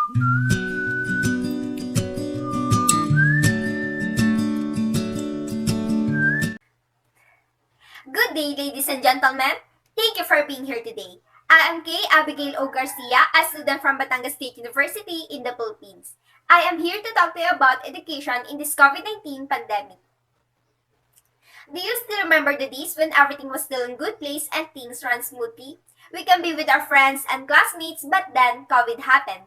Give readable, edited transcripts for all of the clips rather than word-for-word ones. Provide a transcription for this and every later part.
Good day, ladies and gentlemen. Thank you for being here today. I am Kay Abigail O. Garcia, a student from Batangas State University in the Philippines. I am here to talk to you about education in this COVID-19 pandemic. Do you still remember the days when everything was still in good place and things ran smoothly? We can be with our friends and classmates, but then COVID happened.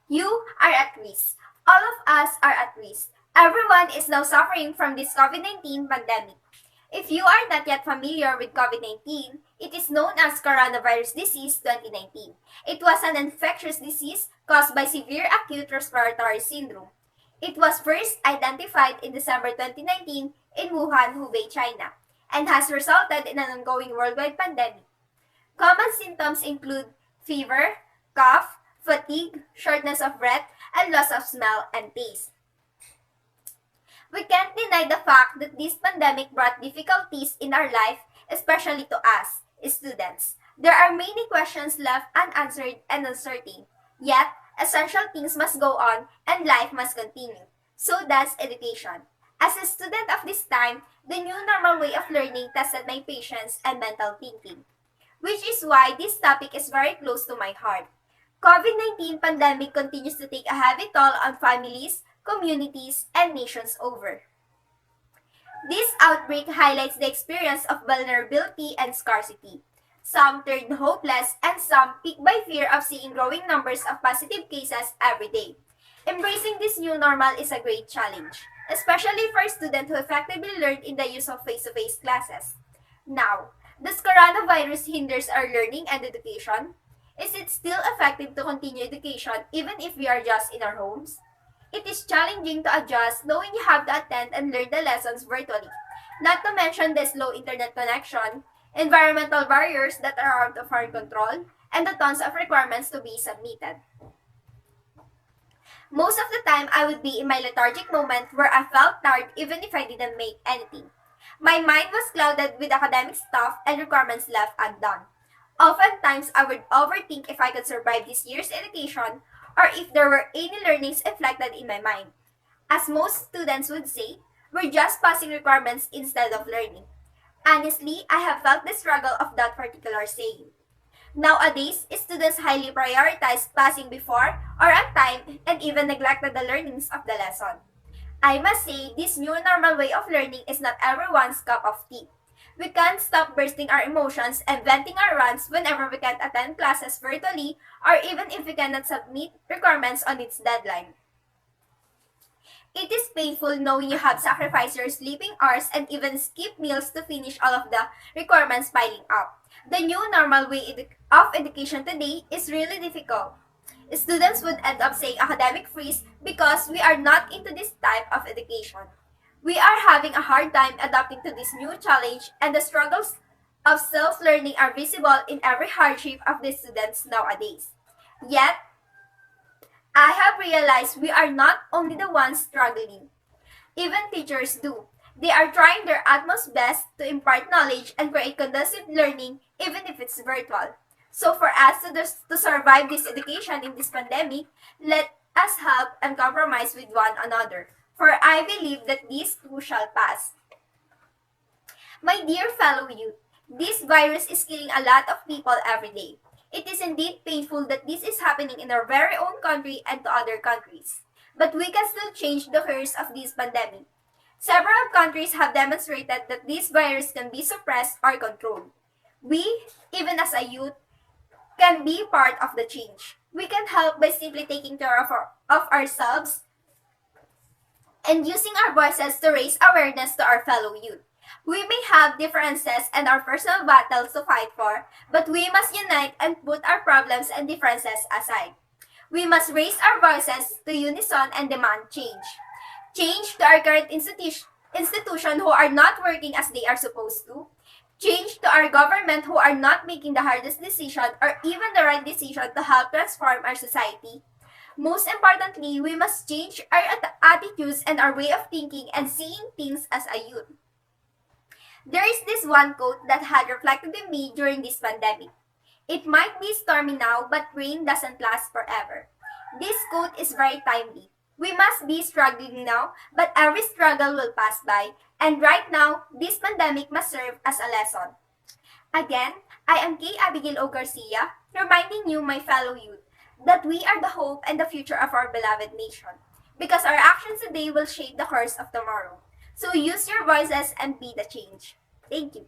You are at risk. All of us are at risk. Everyone is now suffering from this COVID-19 pandemic. If you are not yet familiar with COVID-19, it is known as coronavirus disease 2019. It was an infectious disease caused by severe acute respiratory syndrome. It was first identified in December 2019 in Wuhan, Hubei, China, and has resulted in an ongoing worldwide pandemic. Common symptoms include fever, cough, fatigue, shortness of breath, and loss of smell and taste. We can't deny the fact that this pandemic brought difficulties in our life, especially to us, students. There are many questions left unanswered and uncertain. Yet, essential things must go on and life must continue. So that's education. As a student of this time, the new normal way of learning tested my patience and mental thinking. Which is why this topic is very close to my heart. COVID-19 pandemic continues to take a heavy toll on families, communities, and nations over. This outbreak highlights the experience of vulnerability and scarcity. Some turned hopeless and some picked by fear of seeing growing numbers of positive cases every day. Embracing this new normal is a great challenge, especially for students who effectively learned in the use of face-to-face classes. Now, does coronavirus hinders our learning and education? Is it still effective to continue education even if we are just in our homes? It is challenging to adjust knowing you have to attend and learn the lessons virtually, not to mention the slow internet connection, environmental barriers that are out of our control, and the tons of requirements to be submitted. Most of the time, I would be in my lethargic moment where I felt tired even if I didn't make anything. My mind was clouded with academic stuff and requirements left undone. Oftentimes, I would overthink if I could survive this year's education or if there were any learnings reflected in my mind. As most students would say, we're just passing requirements instead of learning. Honestly, I have felt the struggle of that particular saying. Nowadays, students highly prioritize passing before or on time and even neglected the learnings of the lesson. I must say, this new normal way of learning is not everyone's cup of tea. We can't stop bursting our emotions and venting our rants whenever we can't attend classes virtually or even if we cannot submit requirements on its deadline. It is painful knowing you have sacrificed your sleeping hours and even skipped meals to finish all of the requirements piling up. The new normal way of education today is really difficult. Students would end up saying academic freeze because we are not into this type of education. We are having a hard time adapting to this new challenge, and the struggles of self-learning are visible in every hardship of the students nowadays. Yet, I have realized we are not only the ones struggling. Even teachers do. They are trying their utmost best to impart knowledge and create conducive learning even if it's virtual. So for us to survive this education in this pandemic, let us help and compromise with one another. For I believe that this too shall pass. My dear fellow youth, this virus is killing a lot of people every day. It is indeed painful that this is happening in our very own country and to other countries. But we can still change the course of this pandemic. Several countries have demonstrated that this virus can be suppressed or controlled. We, even as a youth, can be part of the change. We can help by simply taking care of ourselves and using our voices to raise awareness to our fellow youth. We may have differences and our personal battles to fight for, but we must unite and put our problems and differences aside. We must raise our voices to unison and demand change. Change to our current institution who are not working as they are supposed to. Change to our government who are not making the hardest decision or even the right decision to help transform our society. Most importantly, we must change our attitudes and our way of thinking and seeing things as a youth. There is this one quote that had reflected in me during this pandemic. It might be stormy now, but rain doesn't last forever. This quote is very timely. We must be struggling now, but every struggle will pass by, and right now, this pandemic must serve as a lesson. Again, I am Kay Abigail O. Garcia, reminding you, my fellow youth, that we are the hope and the future of our beloved nation, because our actions today will shape the course of tomorrow. So use your voices and be the change. Thank you.